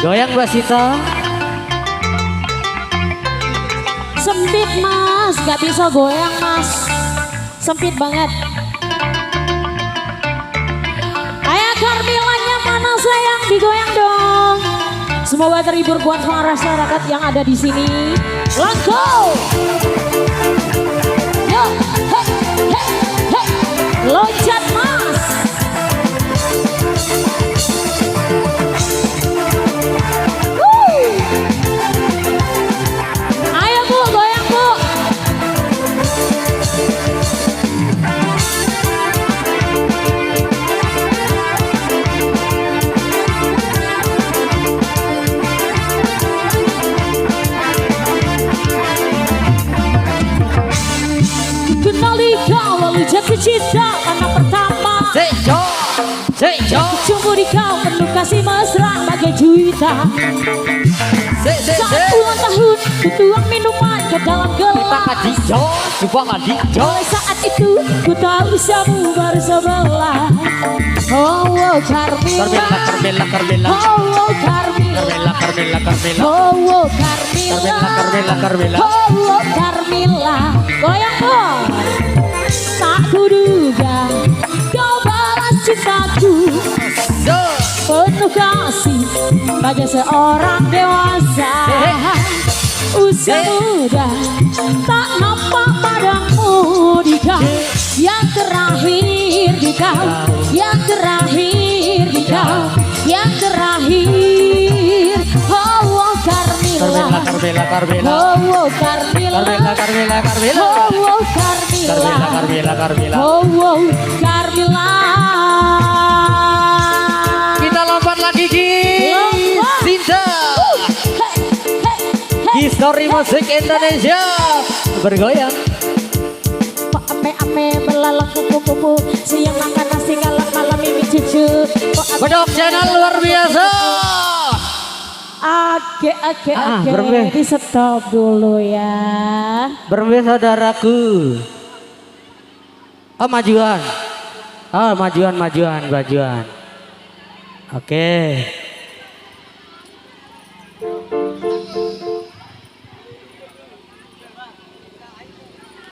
Goyang Mbak Sita. Sempit mas, gak bisa goyang mas. Sempit banget. Ayah Carmilanya mana sayang, digoyang dong. Semoga terhibur buat semua masyarakat yang ada di sini. Let's go. Yo, hey, hey, hey. Loncat mas. Ayo bu, goyang bu. Kenali kau lalu jatuh cinta karena pertama. Sejo, sejo. Cuma di kau penuh kasih mesra bagai juita. Saat ulang tahun ku tuang minuman ke dalam Kita gelas. kadijo, coba kadijo. Mulai saat itu ku tahu usiamu baru sebelah. Oh, oh Carmila. Carmela, Carmela. Oh, oh Carmila. Carmela, Carmela. Oh, oh Carmila. Carmela, Carmela. Oh, oh Carmila. Goyang dong. Tak kuduga kau balas cintaku. Penuh kasih bagai seorang dewasa. Usia muda tak nampak padamu di kau. Yang terakhir di kau. Yang terakhir di kau. Yang terakhir. Oh, oh Carmila. Carmela, Carmela. Oh, oh Carmila. Carmela, Carmela, Carmela. Oh, oh Carmila. Carmela, Carmela, Carmela. Oh, oh Carmila. Kita lompat lagi Ki. Lompat. Sinta. Hey, hey, hey. History musik Indonesia bergoyang. Ame-ame belalang kupu-kupu. Siang makan nasi galak malam ini cucu. Bedok channel luar biasa. Oke. berbe. Di stop dulu ya. Berbe saudaraku. Oh majuan. Oh majuan. Oke.